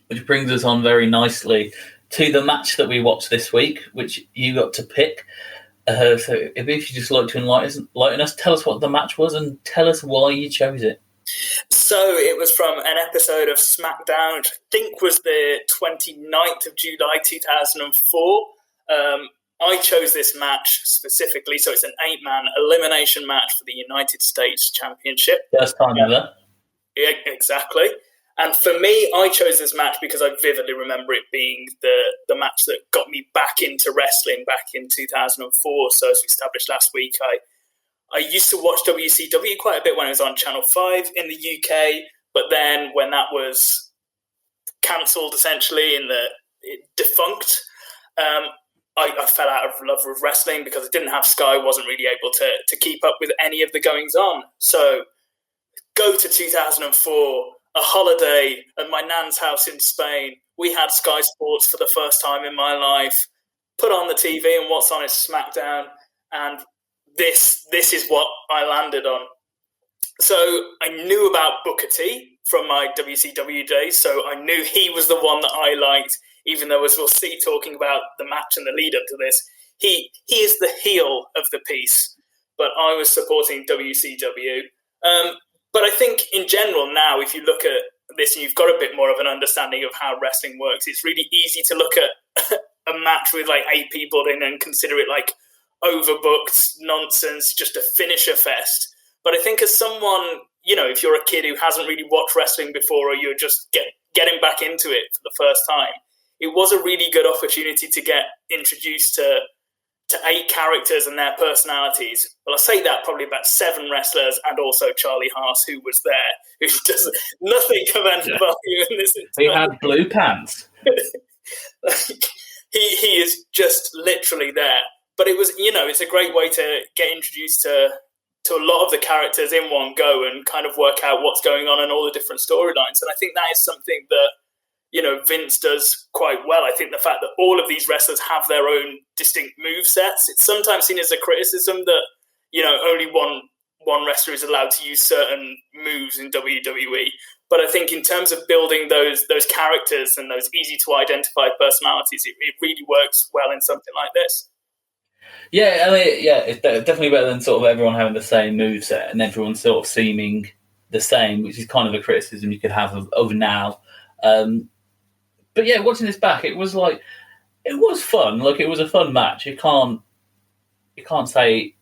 which brings us on very nicely to the match that we watched this week, which you got to pick. So if you'd just like to enlighten us, tell us what the match was and tell us why you chose it. So it was from an episode of Smackdown, which I think was the 29th of July 2004. I chose this match specifically, so it's an 8-man elimination match for the United States Championship. First time ever. Yeah, exactly. And for me, I chose this match because I vividly remember it being the match that got me back into wrestling back in 2004. So as we established last week, I used to watch WCW quite a bit when it was on Channel 5 in the UK, but then when that was cancelled essentially it defunct, I fell out of love with wrestling because I didn't have Sky, wasn't really able to keep up with any of the goings-on. So go to 2004, a holiday at my nan's house in Spain. We had Sky Sports for the first time in my life. Put on the TV and what's on is SmackDown. And this is what I landed on. So I knew about Booker T from my WCW days. So I knew he was the one that I liked, even though, as we'll see, talking about the match and the lead up to this, he is the heel of the piece. But I was supporting WCW. But I think in general now, if you look at this and you've got a bit more of an understanding of how wrestling works, it's really easy to look at a match with like 8 people in and consider it like overbooked nonsense, just a finisher fest. But I think as someone, if you're a kid who hasn't really watched wrestling before, or you're just getting back into it for the first time, it was a really good opportunity to get introduced to 8 characters and their personalities. Well, I say that probably about 7 wrestlers and also Charlie Haas, who was there, who does nothing of any value in this. He had blue pants. He is just literally there. But it was, it's a great way to get introduced to a lot of the characters in one go and kind of work out what's going on and all the different storylines. And I think that is something that, Vince does quite well. I think the fact that all of these wrestlers have their own distinct move sets, it's sometimes seen as a criticism that, only one wrestler is allowed to use certain moves in WWE. But I think in terms of building those characters and those easy to identify personalities, it really works well in something like this. Yeah, I mean, it's definitely better than sort of everyone having the same moveset and everyone sort of seeming the same, which is kind of a criticism you could have of now. But yeah, watching this back, it was fun. Like, it was a fun match. You can't say,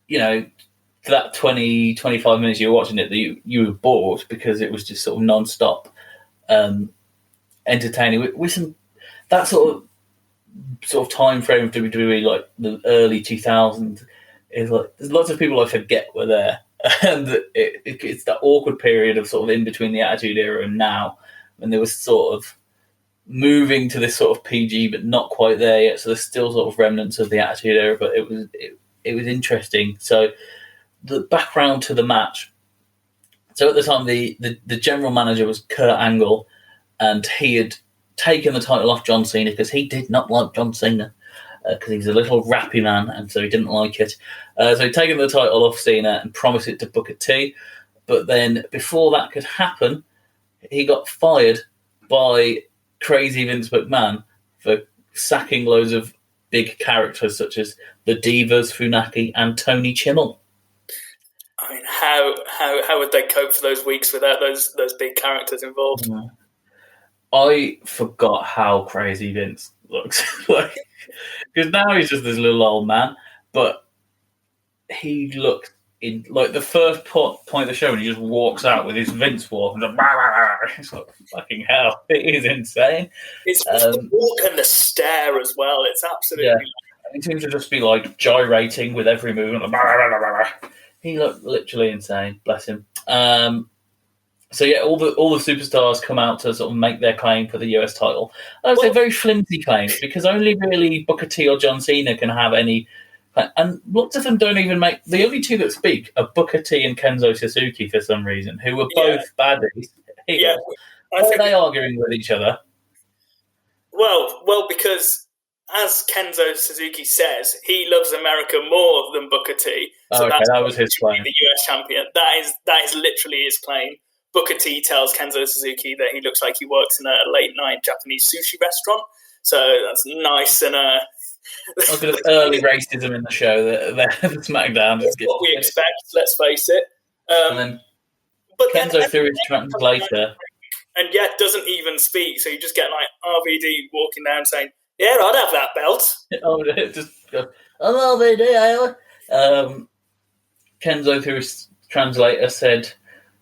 for that 20, 25 minutes you were watching it that you were bored, because it was just sort of non-stop entertaining with some that sort of time frame of WWE, like the early 2000s. Is like there's lots of people I forget were there, and it's that awkward period of sort of in between the Attitude Era and now, when there was sort of moving to this sort of PG, but not quite there yet. So there's still sort of remnants of the Attitude Era, but it was interesting. So the background to the match. So at the time, the general manager was Kurt Angle, and he had taken the title off John Cena because he did not like John Cena, because he's a little rappy man, and so he didn't like it. So he'd taken the title off Cena and promised it to Booker T. But then before that could happen, he got fired by crazy Vince McMahon for sacking loads of big characters such as the Divas, Funaki, and Tony Chimel. I mean, how would they cope for those weeks without those big characters involved? Yeah. I forgot how crazy Vince looks. Because now he's just this little old man, but he looked in like the first point of the show when he just walks out with his Vince walk and it's like fucking hell. It is insane. It's the walk and the stare as well. It's absolutely. Yeah. He seems to just be like gyrating with every move. He looked literally insane. Bless him. So yeah, all the superstars come out to sort of make their claim for the US title. They're very flimsy claims, because only really Booker T or John Cena can have any. And lots of them don't even make. The only 2 that speak are Booker T and Kenzo Suzuki for some reason, who were both baddies. Yeah, why are they arguing with each other? Well, because as Kenzo Suzuki says, he loves America more than Booker T. So that was his claim. The US champion. That is literally his claim. Booker T tells Kenzo Suzuki that he looks like he works in a late-night Japanese sushi restaurant. So that's nice and... Look at the early racism in the show. The Smackdown. That's what we expect, let's face it. And then Kenzo through his translator. And yet doesn't even speak. So you just get like RVD walking down saying, yeah, I'd have that belt. Just go, RVD. Kenzo through his translator said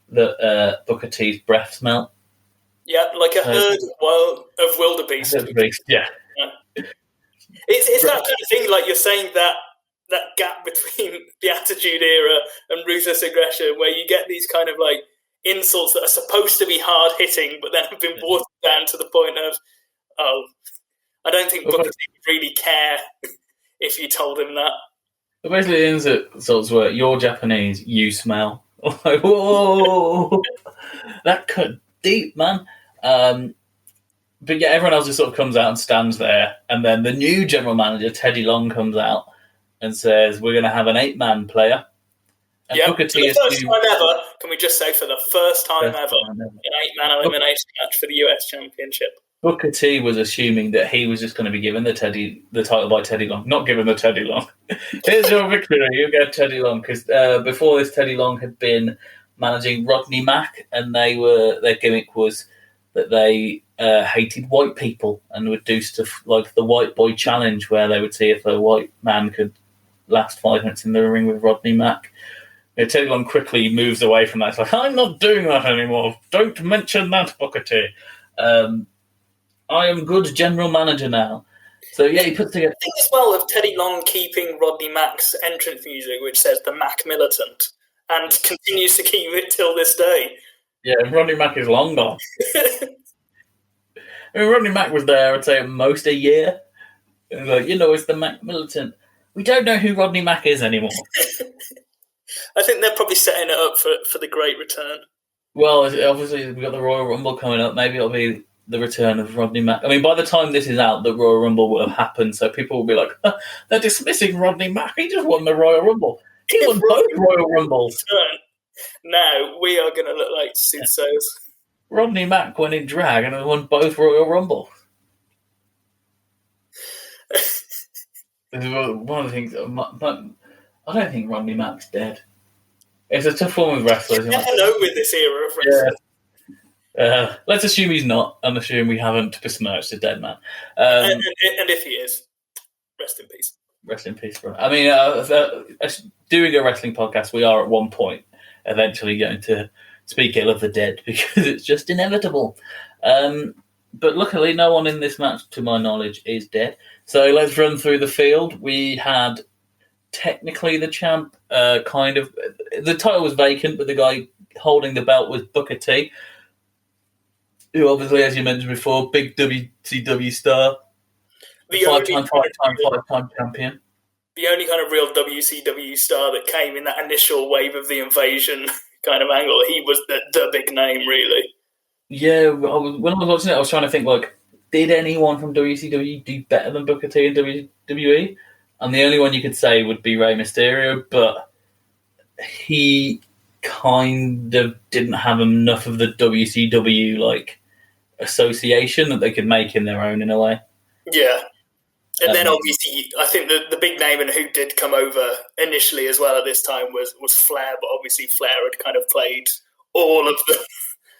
that Booker T's breath smelled. Yeah, like a herd of wildebeest. Yeah. It's that kind of thing, like you're saying that gap between the Attitude Era and Ruthless Aggression, where you get these kind of like insults that are supposed to be hard hitting, but then have been watered down to the point of, I don't think Booker T would really care if you told him that. But basically, the insults were, "You're Japanese, you smell." Like, whoa, that cut deep, man. But yeah, everyone else just sort of comes out and stands there, and then the new general manager, Teddy Long, comes out and says, "We're going to have an 8-man player." And Booker T for the first time ever, can we just say for the first time ever, an 8-man elimination match for the US Championship. Booker T was assuming that he was just going to be given the title by Teddy Long, not given the Teddy Long. Here's your victory, you get Teddy Long, because before this, Teddy Long had been managing Rodney Mack, and their gimmick was that they hated white people and would do stuff like the White Boy Challenge, where they would see if a white man could last 5 minutes in the ring with Rodney Mack. Teddy Long quickly moves away from that. It's like, I'm not doing that anymore. Don't mention that, Booker T. I am good general manager now. So, yeah, he puts together... I think as well of Teddy Long keeping Rodney Mack's entrance music, which says the Mack Militant, and continues to keep it till this day. Yeah, Rodney Mack is long gone. I mean, Rodney Mack was there, I'd say, at most a year. Like, it's the Mack Militant. We don't know who Rodney Mack is anymore. I think they're probably setting it up for the great return. Well, obviously, we've got the Royal Rumble coming up. Maybe it'll be the return of Rodney Mack. I mean, by the time this is out, the Royal Rumble will have happened, so people will be like, they're dismissing Rodney Mack. He just won the Royal Rumble. He won both Royal Rumbles. Now we are going to look like soothsayers. Rodney Mack went in drag and won both Royal Rumbles. This is one of the things. I don't think Rodney Mack's dead. It's a tough one with wrestlers. You never know with this era of wrestling. Yeah. Let's assume he's not, and assume we haven't besmirched a dead man. And if he is, rest in peace. Rest in peace, bro. I mean, doing a wrestling podcast, we are at one point eventually going to speak ill of the dead because it's just inevitable. But luckily, no one in this match, to my knowledge, is dead. So let's run through the field. We had technically the champ, kind of. The title was vacant, but the guy holding the belt was Booker T, who obviously, as you mentioned before, big WCW star, five-time champion. The only kind of real WCW star that came in that initial wave of the invasion kind of angle. He was the big name, really. Yeah, when I was watching it, I was trying to think, like, did anyone from WCW do better than Booker T in WWE? And the only one you could say would be Rey Mysterio, but he kind of didn't have enough of the WCW, like, association that they could make in their own, in a way. Yeah. And then obviously, I think the big name and who did come over initially as well at this time was Flair, but obviously Flair had kind of played all of them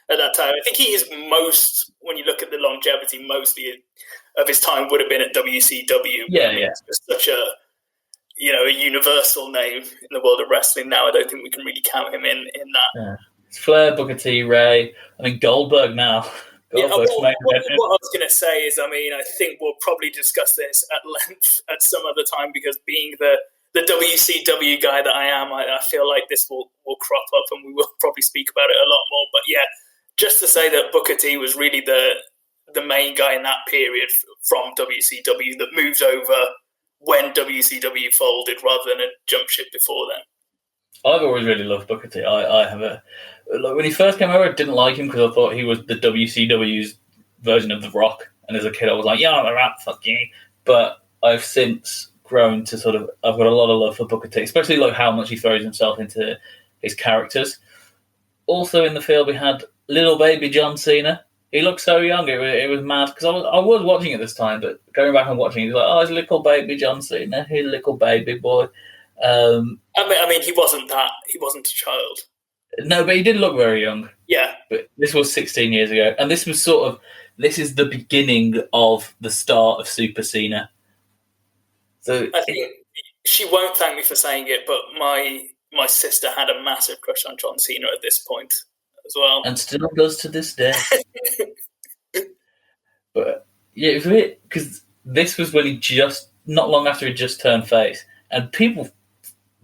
at that time. I think he is most, when you look at the longevity, mostly of his time would have been at WCW. Yeah, yeah. It's such a universal name in the world of wrestling now. I don't think we can really count him in that. Yeah. It's Flair, Booker T, Ray, I mean Goldberg now. What I was going to say is, I mean, I think we'll probably discuss this at length at some other time because being the WCW guy that I am, I feel like this will crop up and we will probably speak about it a lot more. But yeah, just to say that Booker T was really the main guy in that period from WCW that moved over when WCW folded rather than a jump ship before then. I've always really loved Booker T. I have when he first came over, I didn't like him because I thought he was the WCW's version of The Rock. And as a kid, I was like, yeah, The Rock, fuck you. But I've since grown to I've got a lot of love for Booker T, especially like how much he throws himself into his characters. Also in the field, we had little baby John Cena. He looked so young. It was mad because I was watching it this time, but going back and watching, he's like, "Oh, it's little baby John Cena. He's little baby boy." I mean, he wasn't that. He wasn't a child. No, but he did look very young. Yeah. But this was 16 years ago, and this was this is the beginning of the start of Super Cena. So I think she won't thank me for saying it, but my sister had a massive crush on John Cena at this point as well, and still does to this day. But yeah, it was weird because this was when he not long after he just turned face, and people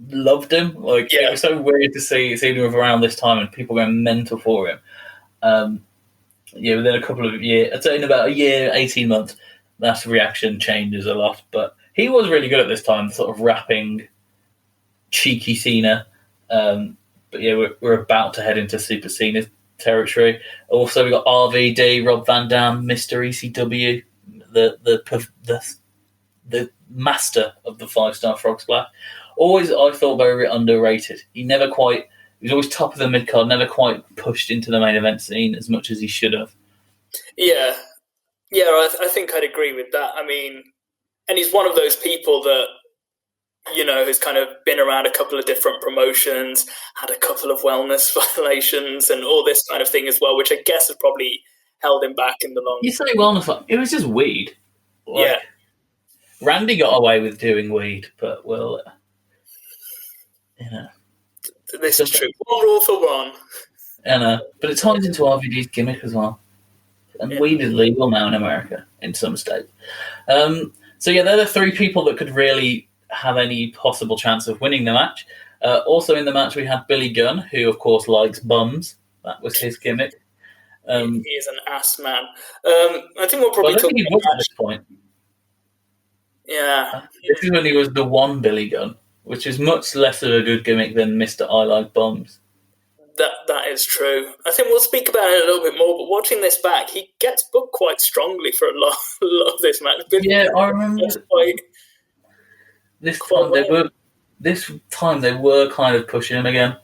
loved him. Like it was so weird to see him around this time, and people going mental for him. Within a couple of years, I'd say in about a year, 18 months, that reaction changes a lot. But he was really good at this time, sort of rapping, cheeky Cena. But yeah, we're about to head into Super Cena territory. Also, we got RVD, Rob Van Dam, Mr. ECW, the master of the 5-star frog splash. Always, I thought, very underrated. He was always top of the mid card, never quite pushed into the main event scene as much as he should have. Yeah, I think I'd agree with that. I mean, and he's one of those people that, has kind of been around a couple of different promotions, had a couple of wellness violations and all this kind of thing as well, which I guess has probably held him back in the long run. You say wellness, it was just weed. Yeah. Randy got away with doing weed, but This is true. One rule for one. But it ties into RVD's gimmick as well. And weed is legal now in America, in some states. They're the three people that could really have any possible chance of winning the match. Also in the match, we had Billy Gunn, who, of course, likes bums. That was his gimmick. He is an ass man. I think we'll probably talk about at this point. Yeah. This is when he was the one Billy Gunn, which is much less of a good gimmick than Mr. I Like Bums. That is true. I think we'll speak about it a little bit more, but watching this back, he gets booked quite strongly for a lot of this match. I remember this time they were kind of pushing him again,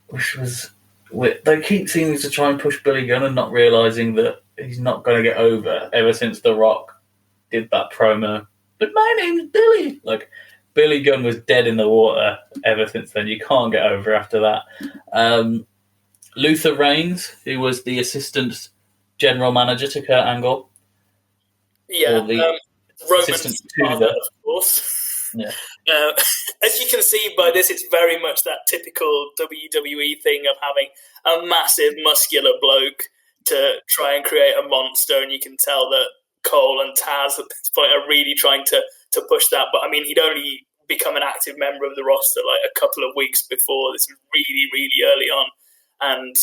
which was weird. They keep seeming to try and push Billy Gunn and not realising that he's not going to get over ever since The Rock did that promo. But my name's Billy. Like, Billy Gunn was dead in the water ever since then. You can't get over after that. Luther Reigns, who was the assistant general manager to Kurt Angle. Yeah, Roman's father, of course. Yeah. As you can see by this, it's very much that typical WWE thing of having a massive muscular bloke to try and create a monster, and you can tell that Cole and Taz at this point are really trying to push that. But I mean, he'd only become an active member of the roster like a couple of weeks before. This was really, really early on. And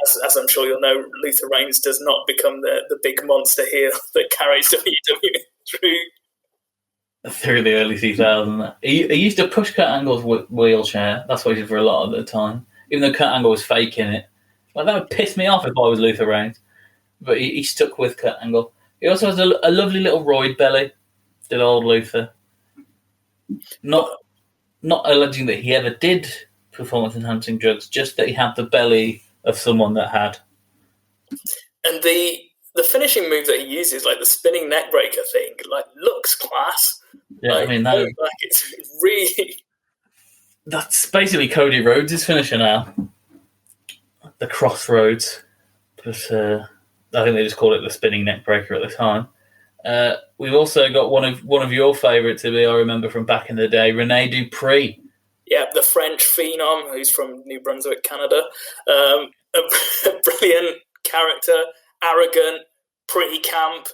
as I'm sure you'll know, Luther Reigns does not become the big monster heel that carries WWE through the early 2000s. He used to push Kurt Angle's wheelchair. That's what he did for a lot of the time. Even though Kurt Angle was faking it. Like, that would piss me off if I was Luther Reigns. But he stuck with Kurt Angle. He also has a lovely little roid belly. Did old Luther. Not alleging that he ever did performance-enhancing drugs, just that he had the belly of someone that had. And the finishing move that he uses, like the spinning neckbreaker thing, like, looks class. Yeah, like, I mean, it's really... That's basically Cody Rhodes' finisher now. The Crossroads. But I think they just called it the spinning neckbreaker at the time. We've also got one of your favourites, I remember from back in the day, Renee Dupri. Yeah, the French phenom who's from New Brunswick, Canada. A brilliant character, arrogant, pretty camp,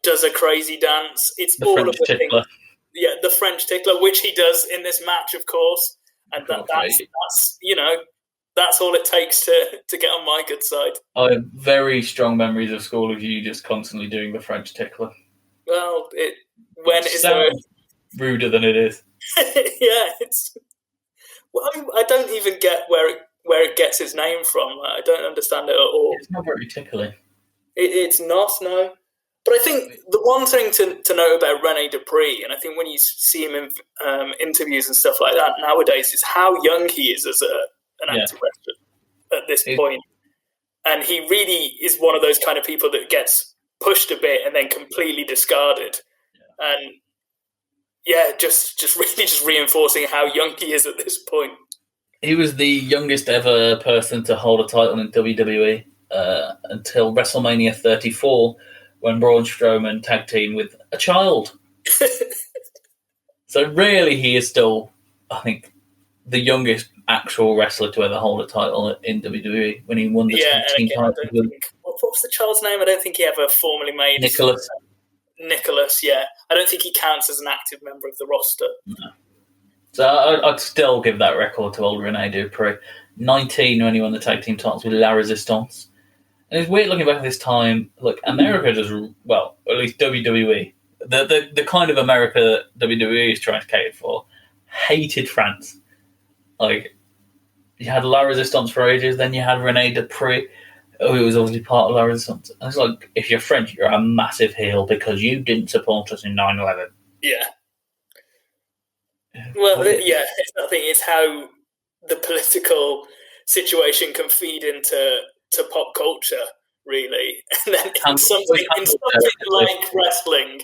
does a crazy dance. It's the all French of the tickler. things. Yeah, the French tickler, which he does in this match, of course. And that's all it takes to get on my good side. I have very strong memories of school of you just constantly doing the French tickler. Well, it sounds ruder than it is. Yeah, it's. Well, I don't even get where it gets its name from. I don't understand it at all. It's not very tickly. It's not, no. But I think the one thing to know about Rene Dupree, and I think when you see him in interviews and stuff like that nowadays, is how young he is as an active wrestler. at this point. And he really is one of those kind of people that gets pushed a bit and then completely discarded. And just really just reinforcing how young he is at this point. He was the youngest ever person to hold a title in WWE until WrestleMania 34, when Braun Strowman tag teamed with a child. So really, he is still, I think, the youngest actual wrestler to ever hold a title in WWE when he won the tag team title. What was the child's name? I don't think he ever formally made Nicholas, yeah. I don't think he counts as an active member of the roster. No. So I'd still give that record to old Renee Dupri. 19 when he won the tag team titles with La Resistance. And it's weird looking back at this time. Look, America just, well, at least WWE, the kind of America that WWE is trying to cater for, hated France. Like, you had La Resistance for ages, then you had Rene Dupree, who was obviously part of La Resistance. And it's like, if you're French, you're a massive heel because you didn't support us in 9/11. Yeah. Well, yeah, it's how the political situation can feed into pop culture, really. And then in something like wrestling,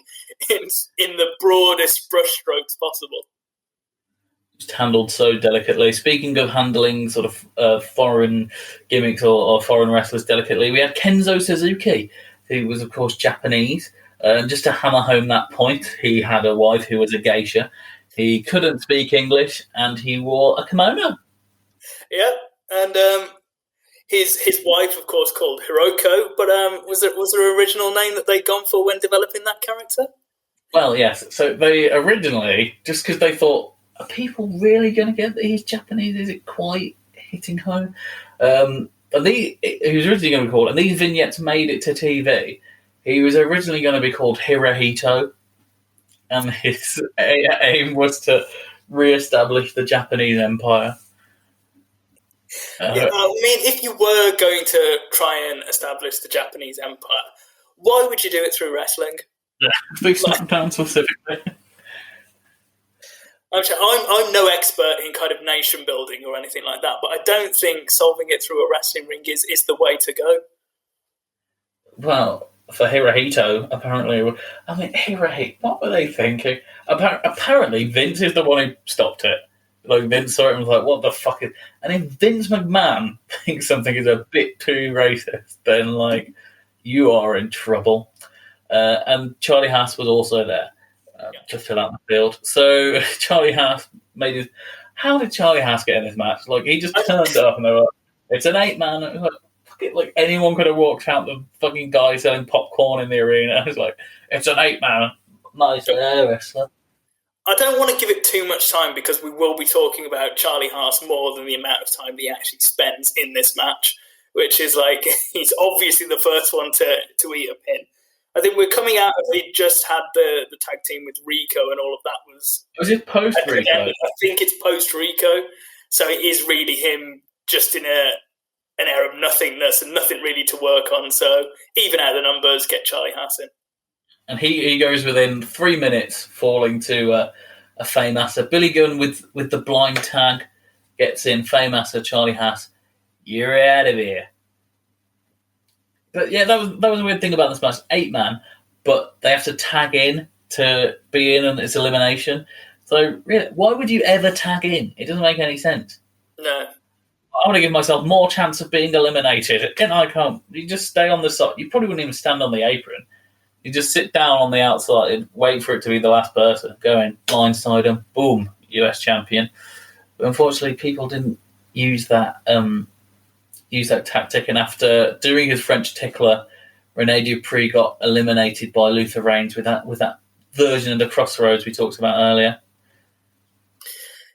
in the broadest brushstrokes possible. Just handled so delicately. Speaking of handling sort of foreign gimmicks or foreign wrestlers delicately, we had Kenzo Suzuki, who was, of course, Japanese. And just to hammer home that point, he had a wife who was a geisha. He couldn't speak English, and he wore a kimono. Yeah, and his wife, of course, called Hiroko. But was there an original name that they'd gone for when developing that character? Well, yes. So they originally, just because they thought, are people really going to get that he's Japanese? Is it quite hitting home? He was originally going to be called, and these vignettes made it to TV. He was originally going to be called Hirohito, and his aim was to re-establish the Japanese Empire. I mean, if you were going to try and establish the Japanese Empire, why would you do it through wrestling? Yeah, through Smackdown specifically. I'm no expert in kind of nation building or anything like that, but I don't think solving it through a wrestling ring is the way to go. Well, for Hirohito, apparently, I mean, Hirohito, what were they thinking? Apparently, Vince is the one who stopped it. Like, Vince saw it and was like, what the fuck is... And if Vince McMahon thinks something is a bit too racist, then, like, you are in trouble. And Charlie Haas was also there to fill out the field. So Charlie Haas made his... How did Charlie Haas get in this match? Like, he just turned up and they were like, it's an 8-man. It was like, fuck it, like, anyone could have walked out the fucking guy selling popcorn in the arena. It's like, it's an 8-man. Nice wrestler. I don't want to give it too much time because we will be talking about Charlie Haas more than the amount of time he actually spends in this match, which is like, he's obviously the first one to eat a pin. I think we're coming out of, he just had the tag team with Rico and all of that was it post Rico? I think it's post Rico. So it is really him just in an era of nothingness and nothing really to work on. So even out the numbers, get Charlie Haas in. And he goes within 3 minutes, falling to a Fameasser. Billy Gunn with the blind tag gets in. Fameasser, Charlie Haas, you're out of here. But yeah, that was a weird thing about this match. 8-man, but they have to tag in to be in, and it's elimination. So really, why would you ever tag in? It doesn't make any sense. No. I want to give myself more chance of being eliminated. And I can't. You just stay on the side. You probably wouldn't even stand on the apron. You just sit down on the outside and wait for it to be the last person. Go in, blindside them, boom, US champion. But unfortunately, people didn't use that tactic. And after doing his French tickler, Rene Dupree got eliminated by Luther Reigns with that version of the Crossroads we talked about earlier.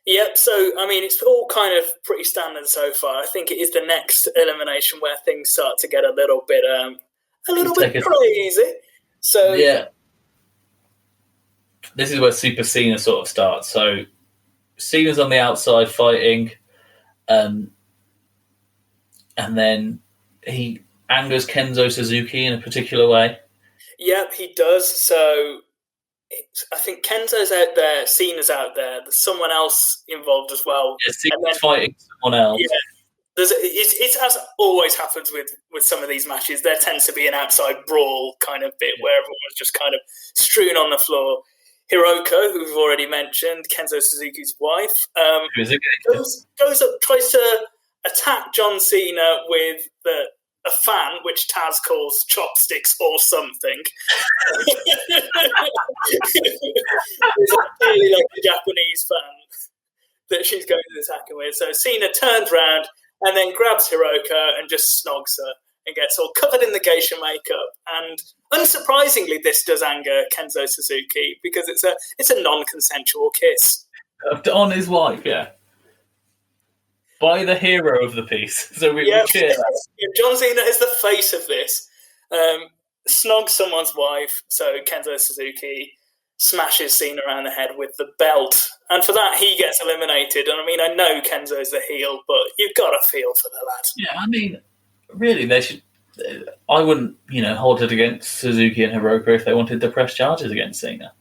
Yep, so, I mean, it's all kind of pretty standard so far. I think it is the next elimination where things start to get a little bit crazy. So yeah, this is where Super Cena sort of starts. So Cena's on the outside fighting, and then he angers Kenzo Suzuki in a particular way. Yep, he does. So I think Kenzo's out there, Cena's out there. There's someone else involved as well. Yeah, Cena's fighting someone else. Yeah, It as always happens with some of these matches. There tends to be an outside brawl kind of bit where everyone's just kind of strewn on the floor. Hiroko, who we've already mentioned, Kenzo Suzuki's wife, goes up, tries to attack John Cena with a fan, which Taz calls chopsticks or something. It's clearly like a Japanese fan that she's going to attack him with. So Cena turns around and then grabs Hiroko and just snogs her and gets all covered in the geisha makeup. And unsurprisingly, this does anger Kenzo Suzuki because it's a non-consensual kiss. On his wife, yeah. By the hero of the piece. So we cheer that. John Cena is the face of this. Snogs someone's wife, so Kenzo Suzuki smashes Cena around the head with the belt. And for that, he gets eliminated. And I mean, I know Kenzo's the heel, but you've got to feel for the lad. Yeah, I mean, really, they should. I wouldn't, hold it against Suzuki and Hiroko if they wanted to press charges against Cena.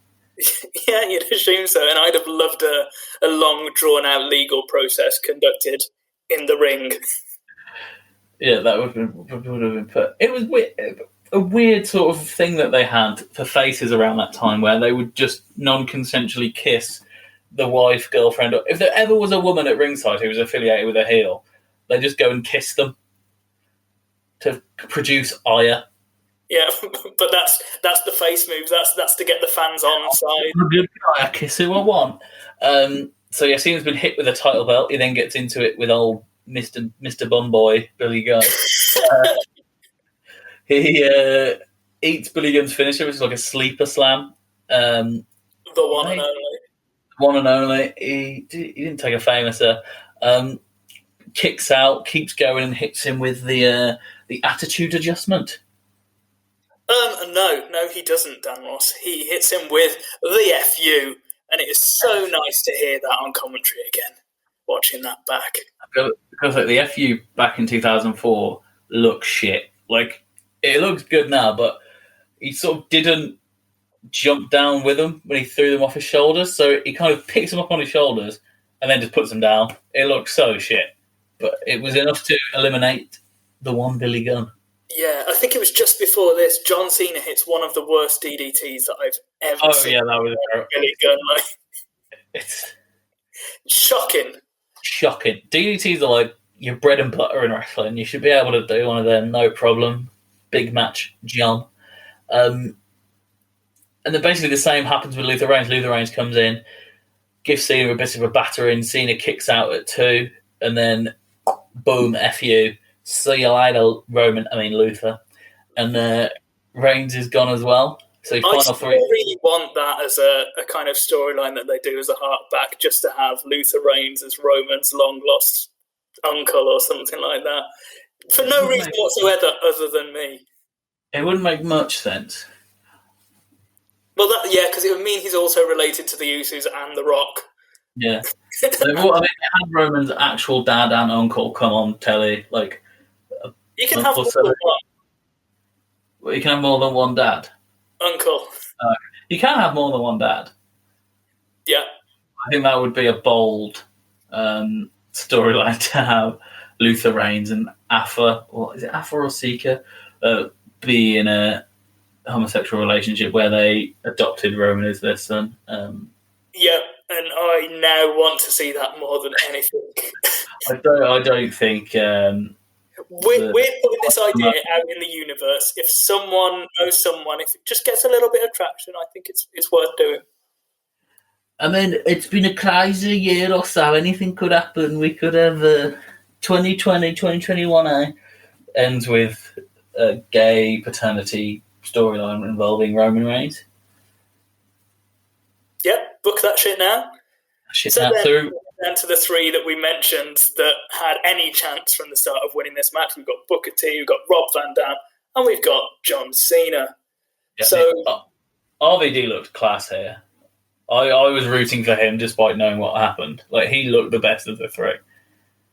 Yeah, you'd assume so. And I'd have loved a long, drawn-out legal process conducted in the ring. Yeah, that would have been put. It was a weird sort of thing that they had for faces around that time where they would just non-consensually kiss the wife, girlfriend. If there ever was a woman at ringside who was affiliated with a heel, they just go and kiss them to produce ire. Yeah, but that's the face moves. That's to get the fans on side. I kiss who I want. So yeah, Cena's been hit with a title belt. He then gets into it with old Mr. Bumboy, Billy Gunn. He eats Billy Gunn's finisher, which is like a sleeper slam. The one and only. One and only. He didn't take a famouser. Kicks out, keeps going, and hits him with the attitude adjustment. No, he doesn't, Dan Ross. He hits him with the FU, and it is so nice to hear that on commentary again, watching that back. Because like, the FU back in 2004 looks shit. Like, it looks good now, but he sort of didn't jump down with them when he threw them off his shoulders, so he kind of picks them up on his shoulders and then just puts them down. It looks so shit. But it was enough to eliminate the one Billy Gunn. Yeah, I think it was just before this. John Cena hits one of the worst DDTs that I've ever seen. Oh, yeah, that was Billy Gunn. It's shocking. Shocking. DDTs are like your bread and butter in wrestling. You should be able to do one of them, no problem. Big match, John. And then basically the same happens with Luther Reigns. Luther Reigns comes in, gives Cena a bit of a battering. Cena kicks out at 2, and then boom, FU. See you later, Luther. And Reigns is gone as well. So final three. I really want that as a kind of storyline that they do as a hark back, just to have Luther Reigns as Roman's long-lost uncle or something like that. For no reason whatsoever other than me. It wouldn't make much sense. Well, because it would mean he's also related to the Usos and The Rock. Yeah. They had Roman's actual dad and uncle come on telly, like... You can have more than one. Well, you can have more than one dad? Uncle. You can have more than one dad. Yeah. I think that would be a bold storyline to have Luther Reigns and Afa, or is it Afa or Sika, be in a homosexual relationship where they adopted Roman as their son. Yeah, and I now want to see that more than anything. I don't think... We're putting this idea out in the universe. If someone knows someone, if it just gets a little bit of traction, I think it's worth doing. I mean, it's been a crazy year or so. Anything could happen. We could have 2020, 2021 ends with a gay paternity storyline involving Roman Reigns. Yep, book that shit now. Through. Down to the 3 that we mentioned that had any chance from the start of winning this match. We've got Booker T, we've got Rob Van Dam, and we've got John Cena. Yeah, so RVD looked class here. I was rooting for him despite knowing what happened. Like, he looked the best of the 3.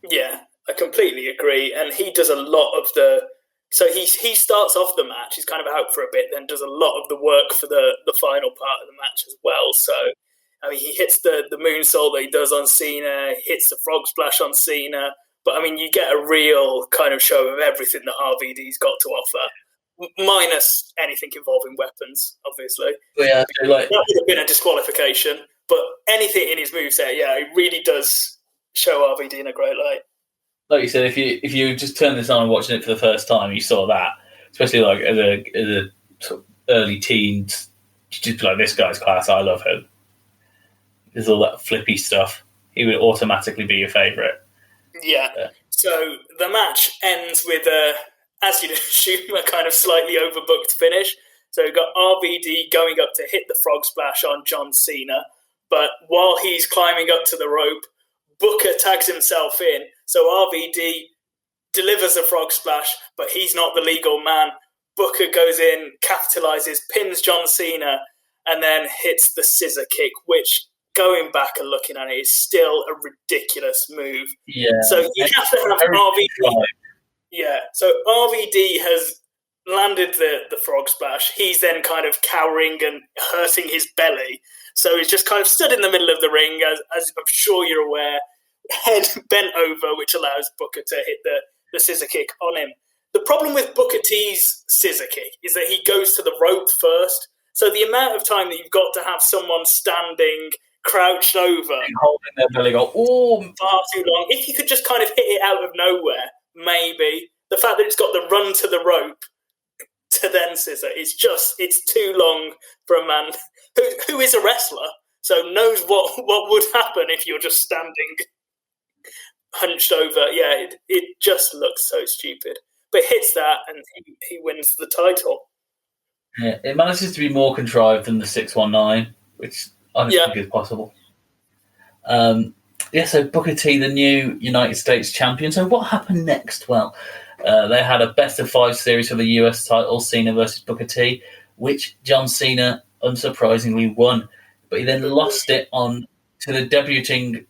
Yeah, I completely agree. And he does a lot of the... So he starts off the match, he's kind of out for a bit, then does a lot of the work for the final part of the match as well. So... I mean, he hits the moonsault that he does on Cena, hits the frog splash on Cena, But I mean, you get a real kind of show of everything that RVD's got to offer, minus anything involving weapons, obviously. Yeah, that would have been a disqualification. But anything in his moveset, it really does show RVD in a great light. Like you said, if you just turn this on and watching it for the first time, you saw that, especially like as a sort of early teens, you just be like, this guy's class, I love him. There's all that flippy stuff. He would automatically be your favourite. Yeah. So the match ends with, as you'd assume, a kind of slightly overbooked finish. So we've got RVD going up to hit the frog splash on John Cena, but while he's climbing up to the rope, Booker tags himself in. So RVD delivers a frog splash, but he's not the legal man. Booker goes in, capitalizes, pins John Cena, and then hits the scissor kick, which, going back and looking at it, is still a ridiculous move. Yeah. So you have to have RVD. Yeah. So RVD has landed the frog splash. He's then kind of cowering and hurting his belly. So he's just kind of stood in the middle of the ring, as I'm sure you're aware, head bent over, which allows Booker to hit the scissor kick on him. The problem with Booker T's scissor kick is that he goes to the rope first. So the amount of time that you've got to have someone standing, crouched over, holding their belly, go, oh, far too long. If you could just kind of hit it out of nowhere, maybe. The fact that it's got the run to the rope to then scissor, it's too long for a man who is a wrestler, so knows what would happen if you're just standing hunched over. Yeah, it just looks so stupid. But hits that and he wins the title. Yeah, it manages to be more contrived than the 619, which I don't think is possible. So Booker T, the new United States champion. So what happened next? Well, they had a best-of-5 series for the US title, Cena versus Booker T, which John Cena unsurprisingly won. But he then lost it on to the debuting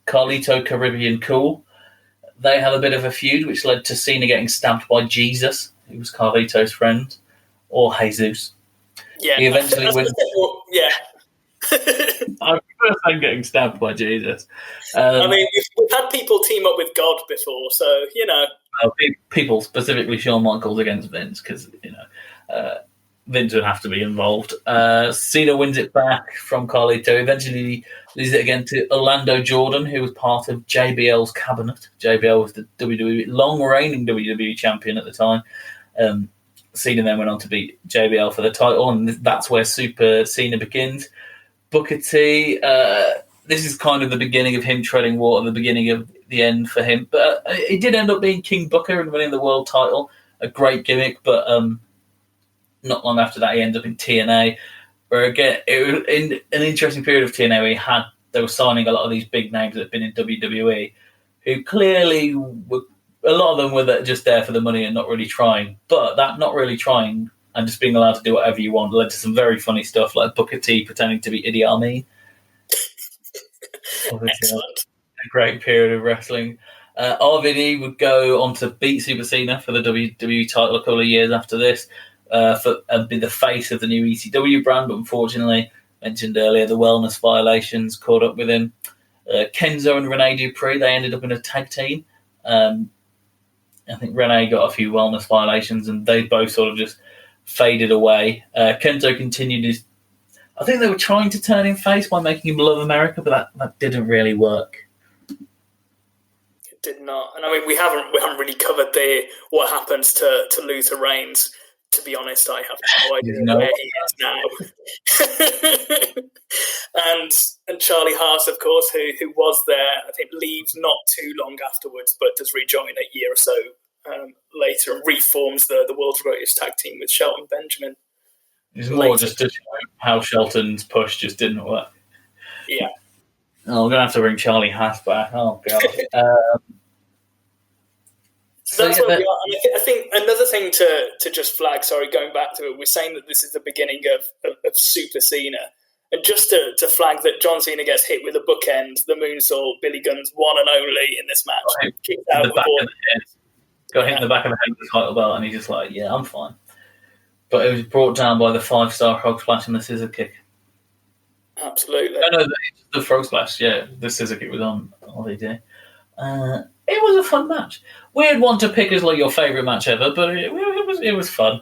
Carlito Caribbean Cool. They had a bit of a feud, which led to Cena getting stabbed by Jesus, who was Carlito's friend, or Jesus. Yeah, he eventually wins. Yeah. I prefer saying getting stabbed by Jesus. I mean, we've had people team up with God before, so, you know. People, specifically Shawn Michaels against Vince, because, you know, Vince would have to be involved. Cena wins it back from Carlito. Eventually loses it again to Orlando Jordan, who was part of JBL's cabinet. JBL was the WWE, long-reigning WWE champion at the time. Cena then went on to beat JBL for the title, and that's where Super Cena begins. Booker T, this is kind of the beginning of him treading water, the beginning of the end for him. But he did end up being King Booker and winning the world title. A great gimmick, but not long after that, he ended up in TNA, where again, it was in an interesting period of TNA where they were signing a lot of these big names that had been in WWE, who clearly were, a lot of them were just there for the money and not really trying. But that not really trying and just being allowed to do whatever you want led to some very funny stuff, like Booker T pretending to be Idi Amin. Excellent. A great period of wrestling. RVD would go on to beat Super Cena for the WWE title a couple of years after this, and be the face of the new ECW brand, but unfortunately, mentioned earlier, the wellness violations caught up with him. Kenzo and Rene Dupree, they ended up in a tag team. I think Renee got a few wellness violations, and they both sort of just faded away. Kenzo continued his... I think they were trying to turn him face by making him love America, but that didn't really work. It did not. And I mean, we haven't really covered what happens to Luther Reigns. To be honest, I have no idea where he is now. and Charlie Haas, of course, who was there, I think leaves not too long afterwards, but does rejoin a year or so later and reforms the world's greatest tag team with Shelton Benjamin. It's more just to show how Shelton's push just didn't work. Yeah. Oh, I'm going to have to bring Charlie Haas back. Oh, God. So that's where we are. And I think another thing to just flag, going back to it, we're saying that this is the beginning of Super Cena. And just to flag that John Cena gets hit with a bookend, the moonsault, Billy Gunn's one and only in this match. Got hit in the back of the head with the title belt, and he's just like, yeah, I'm fine. But it was brought down by the 5-star frog splash and the scissor kick. Absolutely. No, the frog splash, yeah. The scissor kick was on RVD. It was a fun match. Weird one to pick as like your favourite match ever, but it was fun.